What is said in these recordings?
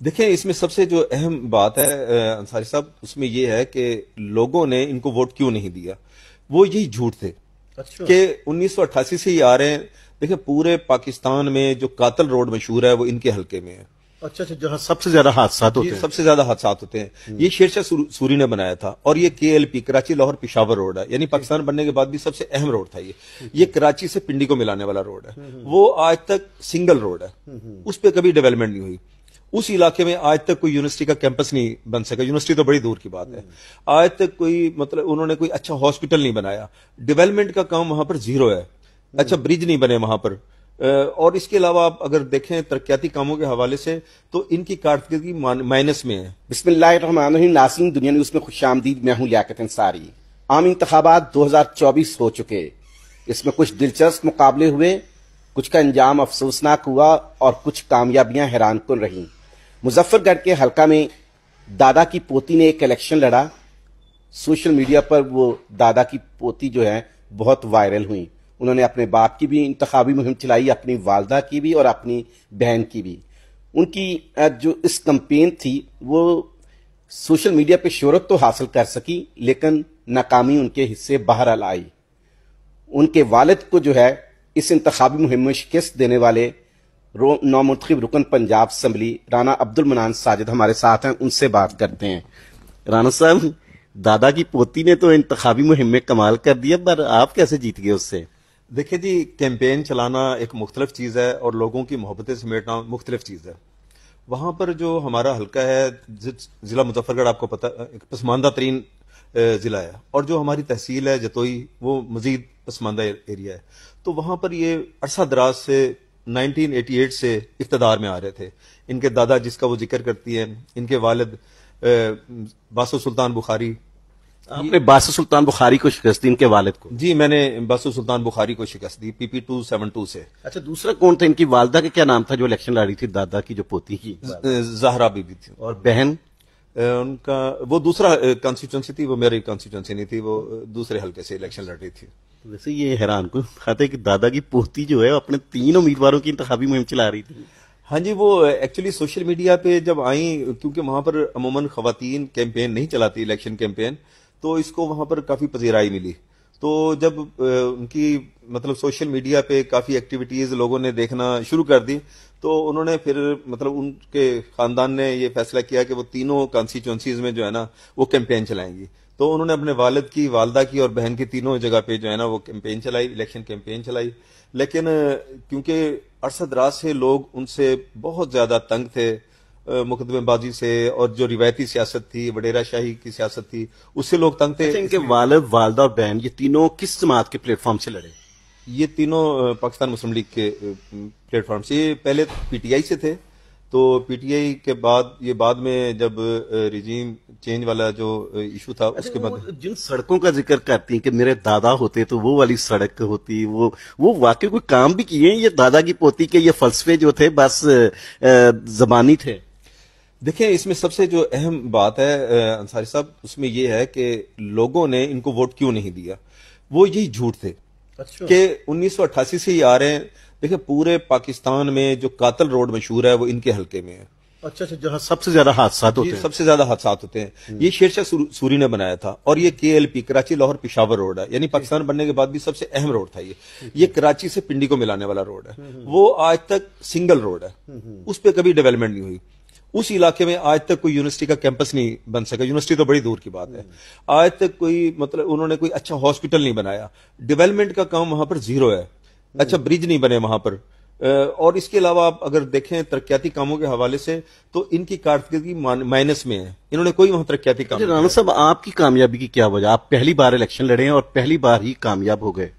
دیکھیں اس میں سب سے جو اہم بات ہے انصاری صاحب، اس میں یہ ہے کہ لوگوں نے ان کو ووٹ کیوں نہیں دیا، وہ یہی جھوٹ تھے کہ 1988 سے ہی آ رہے ہیں۔ دیکھیں پورے پاکستان میں جو قاتل روڈ مشہور ہے وہ ان کے حلقے میں ہے۔ اچھا جہاں سب سے زیادہ حادثات ہوتے ہیں، سب سے زیادہ حادثات ہوتے ہیں، یہ شیر شاہ سوری نے بنایا تھا، اور یہ KLP کراچی لاہور پشاور روڈ ہے، یعنی پاکستان بننے کے بعد بھی سب سے اہم روڈ تھا یہ کراچی سے پنڈی کو ملانے والا روڈ ہے، وہ آج تک سنگل روڈ ہے، اس پہ کبھی ڈیولپمنٹ نہیں ہوئی۔ اس علاقے میں آج تک کوئی یونیورسٹی کا کیمپس نہیں بن سکا، یونیورسٹی تو بڑی دور کی بات ہے، آج تک کوئی انہوں نے کوئی اچھا ہاسپٹل نہیں بنایا، ڈیولپمنٹ کا کام وہاں پر زیرو ہے، اچھا برج نہیں بنے وہاں پر، اور اس کے علاوہ آپ اگر دیکھیں ترقیاتی کاموں کے حوالے سے تو ان کی کارکردگی مائنس میں ہے۔ بسم اللہ الرحمن الرحیم۔ ناظرین، دنیا نیوز میں خوش آمدید، میں ہوں لیاقت انصاری۔ عام انتخابات 2024 ہو چکے، اس میں کچھ دلچسپ مقابلے ہوئے، کچھ کا انجام افسوسناک ہوا اور کچھ کامیابیاں حیران کن رہیں۔ مظفر گڑھ کے حلقہ میں دادا کی پوتی نے ایک الیکشن لڑا، سوشل میڈیا پر وہ دادا کی پوتی جو ہے بہت وائرل ہوئی، انہوں نے اپنے باپ کی بھی انتخابی مہم چلائی، اپنی والدہ کی بھی اور اپنی بہن کی بھی۔ ان کی جو اس کمپین تھی وہ سوشل میڈیا پہ شہرت تو حاصل کر سکی، لیکن ناکامی ان کے حصے بہرحال آئی۔ ان کے والد کو جو ہے اس انتخابی مہم میں شکست دینے والے نومنتخب رکن پنجاب اسمبلی رانا عبد المنان ساجد ہمارے ساتھ ہیں، ان سے بات کرتے ہیں۔ رانا صاحب، دادا کی پوتی نے تو انتخابی مہم میں کمال کر دیا، پر آپ کیسے جیت گئے اس سے؟ دیکھیں جی، کیمپین چلانا ایک مختلف چیز ہے اور لوگوں کی محبتیں سمیٹنا مختلف چیز ہے۔ وہاں پر جو ہمارا حلقہ ہے ضلع مظفر گڑھ، آپ کو پتہ ایک پسماندہ ترین ضلع ہے، اور جو ہماری تحصیل ہے جتوئی وہ مزید پسماندہ ایریا ہے، تو وہاں پر یہ عرصہ دراز سے 1988 سے اقتدار میں آ رہے تھے۔ ان کے دادا جس کا وہ ذکر کرتی ہیں، ان کے والد باسو سلطان بخاری۔ آپ نے باسو سلطان بخاری کو شکست دی، ان کے والد کو؟ جی، میں نے باسو سلطان بخاری کو شکست دی PP 272 سے۔ اچھا، دوسرا کون تھا؟ ان کی والدہ کا کیا نام تھا جو الیکشن لڑ رہی تھی، دادا کی جو پوتی کی؟ زہرا بی بی تھی۔ اور بہن؟ ان کا وہ دوسرا کانسٹیچوئنسی تھی، وہ میری کانسٹیچوئنسی نہیں تھی، وہ دوسرے حلقے سے الیکشن لڑ رہی تھی۔ ویسے یہ حیران کن بات ہے کہ دادا کی پوتی جو ہے اپنے 3 امیدواروں کی انتخابی مہم چلا رہی تھی۔ ہاں جی، وہ ایکچولی سوشل میڈیا پہ جب آئیں، کیونکہ وہاں پر عموماً خواتین کیمپین نہیں چلاتی، الیکشن کیمپین، تو اس کو وہاں پر کافی پذیرائی ملی۔ تو جب ان کی سوشل میڈیا پہ کافی ایکٹیویٹیز لوگوں نے دیکھنا شروع کر دی، تو انہوں نے پھر ان کے خاندان نے یہ فیصلہ کیا کہ وہ تینوں کانسٹیچوئنسیز میں جو ہے نا وہ کیمپین چلائیں گی۔ تو انہوں نے اپنے والد کی، والدہ کی اور بہن کی تینوں جگہ پہ جو ہے نا وہ کیمپین چلائی، الیکشن کیمپین چلائی۔ لیکن کیونکہ عرصہ دراز سے لوگ ان سے بہت زیادہ تنگ تھے، مقدمے بازی سے، اور جو روایتی سیاست تھی، وڈیرا شاہی کی سیاست تھی، اس سے لوگ تنگ تھے۔ ان کے والد، والدہ اور بہن یہ تینوں کس جماعت کے پلیٹ فارم سے لڑے؟ یہ تینوں پاکستان مسلم لیگ کے پلیٹ فارم سے، یہ پہلے PTI سے تھے، تو PTI کے بعد یہ بعد میں جب ریجیم چینج والا جو ایشو تھا اس کے بعد جن سڑکوں کا ذکر کرتی ہیں کہ میرے دادا ہوتے تو وہ والی سڑک ہوتی، وہ واقعی کوئی کام بھی کیے ہیں؟ یہ دادا کی پوتی کے یہ فلسفے جو تھے بس زبانی تھے؟ دیکھیں اس میں سب سے جو اہم بات ہے انصاری صاحب، اس میں یہ ہے کہ لوگوں نے ان کو ووٹ کیوں نہیں دیا، وہ یہی جھوٹ تھے کہ 1988 سے ہی آ رہے ہیں۔ دیکھیں پورے پاکستان میں جو قاتل روڈ مشہور ہے وہ ان کے حلقے میں ہے۔ اچھا جہاں سب سے زیادہ حادثات ہوتے ہیں، سب سے زیادہ حادثات ہوتے ہیں، یہ شیر شاہ سوری نے بنایا تھا، اور یہ KLP کراچی لاہور پشاور روڈ ہے، یعنی پاکستان بننے کے بعد بھی سب سے اہم روڈ تھا یہ کراچی سے پنڈی کو ملانے والا روڈ ہے، وہ آج تک سنگل روڈ ہے، اس پہ کبھی ڈیولپمنٹ نہیں ہوئی۔ اس علاقے میں آج تک کوئی یونیورسٹی کا کیمپس نہیں بن سکا، یونیورسٹی تو بڑی دور کی بات ہے، آج تک کوئی انہوں نے کوئی اچھا ہاسپٹل نہیں بنایا، ڈیولپمنٹ کا کام وہاں پر زیرو ہے، اچھا برج نہیں بنے وہاں پر، اور اس کے علاوہ آپ اگر دیکھیں ترقیاتی کاموں کے حوالے سے تو ان کی کارکردگی مائنس میں ہے، انہوں نے کوئی وہاں ترقیاتی کام۔ رانا صاحب، آپ کی کامیابی کی کیا وجہ؟ آپ پہلی بار الیکشن لڑے ہیں اور پہلی بار ہی کامیاب ہو گئے۔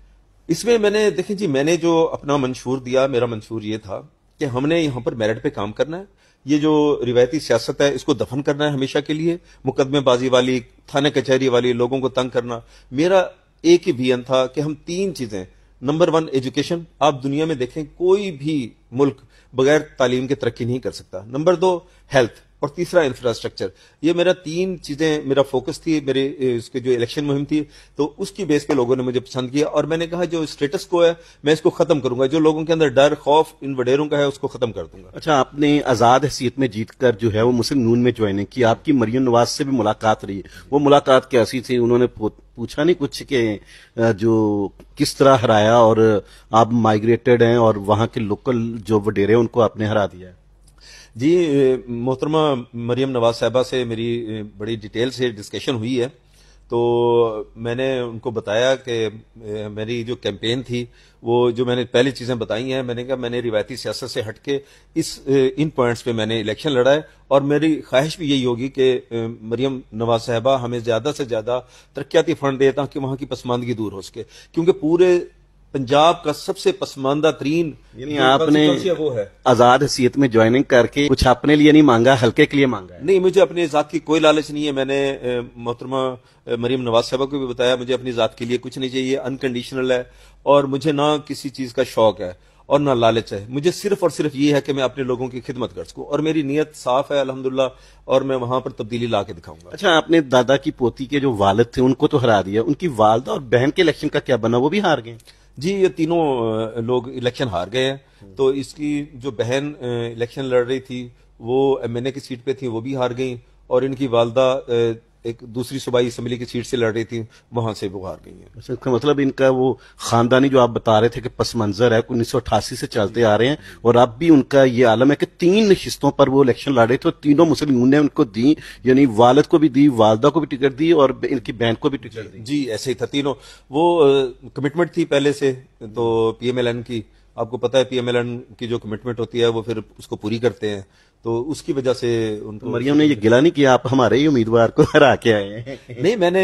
اس میں نے دیکھیں جی، میں نے جو اپنا منشور دیا، میرا منشور یہ تھا کہ ہم نے یہاں پر میرٹ پہ کام کرنا ہے، یہ جو روایتی سیاست ہے اس کو دفن کرنا ہے ہمیشہ کے لیے، مقدمے بازی والی، تھانے کچہری والی، لوگوں کو تنگ کرنا۔ میرا ایک ہی ویژن تھا کہ ہم 3 چیزیں، نمبر 1 ایجوکیشن، آپ دنیا میں دیکھیں کوئی بھی ملک بغیر تعلیم کے ترقی نہیں کر سکتا، نمبر 2 ہیلتھ، اور تیسرا انفراسٹرکچر. یہ میرا 3 چیزیں میرا فوکس تھی میرے اس کے جو الیکشن مہم تھی. تو اس کی بیس پہ لوگوں نے مجھے پسند کیا اور میں نے کہا جو اسٹیٹس کو ہے میں اس کو ختم کروں گا, جو لوگوں کے اندر ڈر خوف ان وڈیروں کا ہے اس کو ختم کر دوں گا. اچھا, آپ نے آزاد حیثیت میں جیت کر جو ہے وہ مسلم نون میں جوائننگ کی, آپ کی مریم نواز سے بھی ملاقات رہی, وہ ملاقات کیسی تھی؟ انہوں نے پوچھا نہیں کچھ کہ جو کس طرح ہرایا اور آپ مائگریٹڈ ہیں اور وہاں کے لوکل جو وڈیرے ان کو آپ نے ہرا دیا ہے؟ جی, محترمہ مریم نواز صاحبہ سے میری بڑی ڈیٹیل سے ڈسکشن ہوئی ہے. تو میں نے ان کو بتایا کہ میری جو کیمپین تھی وہ جو میں نے پہلی چیزیں بتائی ہیں, میں نے کہا میں نے روایتی سیاست سے ہٹ کے ان پوائنٹس پہ میں نے الیکشن لڑا ہے اور میری خواہش بھی یہی ہوگی کہ مریم نواز صاحبہ ہمیں زیادہ سے زیادہ ترقیاتی فنڈ دے تاکہ وہاں کی پسماندگی دور ہو سکے, کیونکہ پورے پنجاب کا سب سے پسماندہ ترین یعنی آپ نے وہ ہے آزاد حیثیت میں جوائننگ کر کے کچھ اپنے لیے نہیں مانگا, حلقے کے لیے مانگا ہے؟ نہیں, مجھے اپنی ذات کی کوئی لالچ نہیں ہے. میں نے محترمہ مریم نواز صاحبہ کو بھی بتایا مجھے اپنی ذات کے لیے کچھ نہیں چاہیے, انکنڈیشنل ہے اور مجھے نہ کسی چیز کا شوق ہے اور نہ لالچ ہے. مجھے صرف اور صرف یہ ہے کہ میں اپنے لوگوں کی خدمت کر سکوں اور میری نیت صاف ہے الحمدللہ, اور میں وہاں پر تبدیلی لا کے دکھاؤں گا. اچھا, آپ نے دادا کی پوتی کے جو والد تھے ان کو تو ہرا دیا, ان کی والدہ اور بہن کے الیکشن کا کیا بنا, وہ بھی ہار گئے؟ جی, یہ تینوں لوگ الیکشن ہار گئے ہیں. تو اس کی جو بہن الیکشن لڑ رہی تھی وہ MNA کی سیٹ پہ تھی, وہ بھی ہار گئیں, اور ان کی والدہ ایک دوسری صوبائی اسمبلی کی سیٹ سے لڑ رہی تھی, وہاں سے وہ ہار گئی ہیں. اس کا مطلب ان کا وہ خاندانی جو آپ بتا رہے تھے کہ پس منظر ہے 1988 سے چلتے آ رہے ہیں, اور اب بھی ان کا یہ عالم ہے کہ 3 نشستوں پر وہ الیکشن لڑ رہے تھے اور تینوں مسلم یونین نے ان کو دی, یعنی والد کو بھی دی, والدہ کو بھی ٹکٹ دی اور ان کی بہن کو بھی ٹکٹ دی. جی, ایسے ہی تھا تینوں. وہ کمٹمنٹ تھی پہلے سے, تو PMLN کی آپ کو پتا ہے PMLN کی جو کمٹمنٹ ہوتی ہے وہ پھر اس کو پوری کرتے ہیں, تو اس کی وجہ سے ان کو مریم نے یہ گلا نہیں کیا آپ ہمارے ہی امیدوار کو ہرا کے آئے ہیں؟ نہیں, میں نے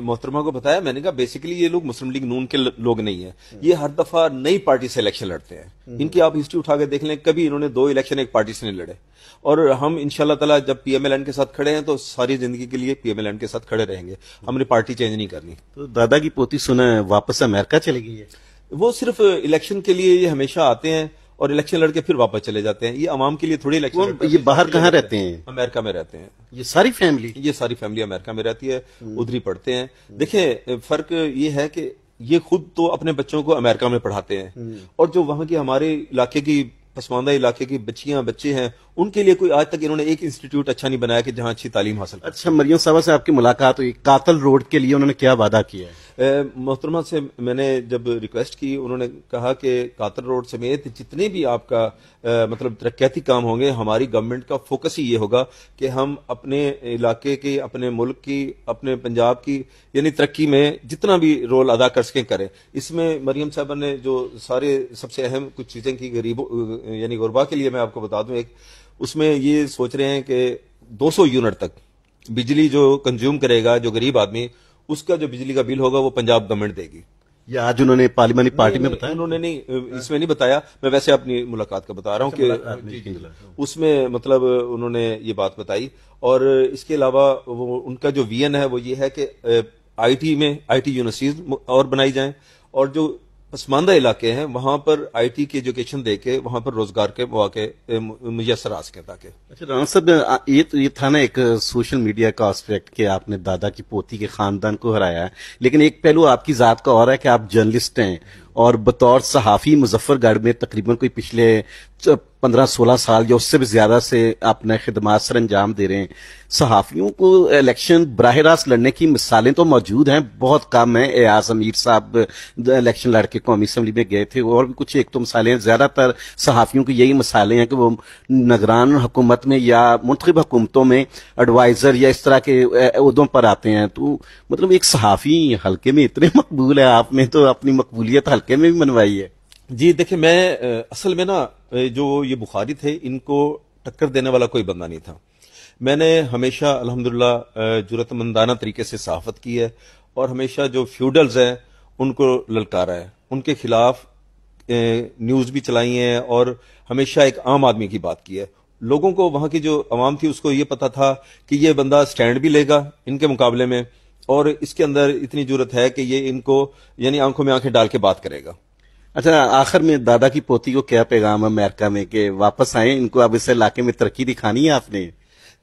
محترمہ کو بتایا, میں نے کہا بیسیکلی یہ لوگ مسلم لیگ نون کے لوگ نہیں ہیں, یہ ہر دفعہ نئی پارٹی سے الیکشن لڑتے ہیں. ان کی آپ ہسٹری اٹھا کے دیکھ لیں, کبھی انہوں نے 2 الیکشن ایک پارٹی سے نہیں لڑے, اور ہم انشاءاللہ تعالی جب PMLN کے ساتھ کھڑے ہیں تو ساری زندگی کے لیے PMLN کے ساتھ کھڑے رہیں گے, ہم نے پارٹی چینج نہیں کرنی. تو دادا کی پوتی سنا واپس امریکہ چلی گئی ہے؟ وہ صرف الیکشن کے لیے یہ ہمیشہ آتے ہیں اور الیکشن لڑ کے پھر واپس چلے جاتے ہیں. یہ عوام کے لیے تھوڑی الیکشن. یہ باہر کہاں رہتے ہیں؟ امریکہ میں رہتے ہیں. یہ ساری فیملی؟ یہ ساری فیملی امریکہ میں رہتی ہے, ادھر ہی پڑھتے ہیں. دیکھیں, فرق یہ ہے کہ یہ خود تو اپنے بچوں کو امریکہ میں پڑھاتے ہیں, اور جو وہاں کی ہمارے علاقے کی پسماندہ علاقے کی بچیاں بچے ہیں ان کے لیے کوئی آج تک انہوں نے ایک انسٹیٹیوٹ اچھا نہیں بنایا کہ جہاں اچھی تعلیم حاصل کریں. اچھا, مریم صاحبہ سے آپ کی ملاقات ہوئی, قاتل روڈ کے لیے انہوں نے کیا وعدہ کیا ہے؟ محترمہ سے میں نے جب ریکویسٹ کی, انہوں نے کہا کہ قاتل روڈ سمیت جتنے بھی آپ کا مطلب ترقیاتی کام ہوں گے, ہماری گورنمنٹ کا فوکس ہی یہ ہوگا کہ ہم اپنے علاقے کی, اپنے ملک کی, اپنے پنجاب کی یعنی ترقی میں جتنا بھی رول ادا کر سکیں کریں. اس میں مریم صاحبہ نے جو سارے سب سے اہم کچھ چیزیں کی غریبوں یعنی غربا کے لیے, میں آپ کو بتا دوں, ایک اس میں یہ سوچ رہے ہیں کہ 200 یونٹ تک بجلی جو کنزیوم کرے گا جو غریب آدمی, اس کا جو بجلی کا بل ہوگا وہ پنجاب گورنمنٹ دے گی. یہ آج انہوں نے پارلیمانی پارٹی میں بتایا؟ انہوں نے نہیں, اس میں نہیں بتایا, میں ویسے اپنی ملاقات کا بتا رہا ہوں کہ اس میں مطلب انہوں نے یہ بات بتائی. اور اس کے علاوہ وہ ان کا جو ویژن ہے وہ یہ ہے کہ IT میں IT یونیورسٹیز اور بنائی جائیں, اور جو پسماندہ علاقے ہیں وہاں پر IT کی ایجوکیشن دے کے وہاں پر روزگار کے مواقع میسر آ سکیں. تاکہ اچھا رانا صاحب, یہ تھا نا ایک سوشل میڈیا کا اسپیکٹ کہ آپ نے دادا کی پوتی کے خاندان کو ہرایا ہے, لیکن ایک پہلو آپ کی ذات کا اور ہے کہ آپ جرنلسٹ ہیں, اور بطور صحافی مظفر گڑھ میں تقریباً کوئی پچھلے 15-16 سال یا اس سے بھی زیادہ سے اپنے خدمات سر انجام دے رہے ہیں. صحافیوں کو الیکشن براہ راست لڑنے کی مثالیں تو موجود ہیں, بہت کم ہیں. ایاز امیر صاحب الیکشن لڑ کے قومی اسمبلی میں گئے تھے, اور بھی کچھ ایک 2 مثالیں ہیں. زیادہ تر صحافیوں کی یہی مثالیں ہیں کہ وہ نگران حکومت میں یا منتخب حکومتوں میں ایڈوائزر یا اس طرح کے عہدوں پر آتے ہیں. تو مطلب ایک صحافی حلقے میں اتنے مقبول ہے, آپ نے تو اپنی مقبولیت حلقے میں بھی منوائی ہے. جی دیکھیں, میں اصل میں نا جو یہ بخاری تھے ان کو ٹکر دینے والا کوئی بندہ نہیں تھا. میں نے ہمیشہ الحمدللہ جرأت مندانہ طریقے سے صحافت کی ہے, اور ہمیشہ جو فیوڈلز ہیں ان کو للکارا ہے, ان کے خلاف نیوز بھی چلائی ہیں, اور ہمیشہ ایک عام آدمی کی بات کی ہے. لوگوں کو, وہاں کی جو عوام تھی اس کو یہ پتا تھا کہ یہ بندہ سٹینڈ بھی لے گا ان کے مقابلے میں, اور اس کے اندر اتنی جرأت ہے کہ یہ ان کو یعنی آنکھوں میں آنکھیں ڈال کے بات کرے گا. اچھا, آخر میں دادا کی پوتی کو کیا پیغام ہے امریکہ میں کہ واپس آئیں, ان کو اب اس علاقے میں ترقی دکھانی ہے آپ نے؟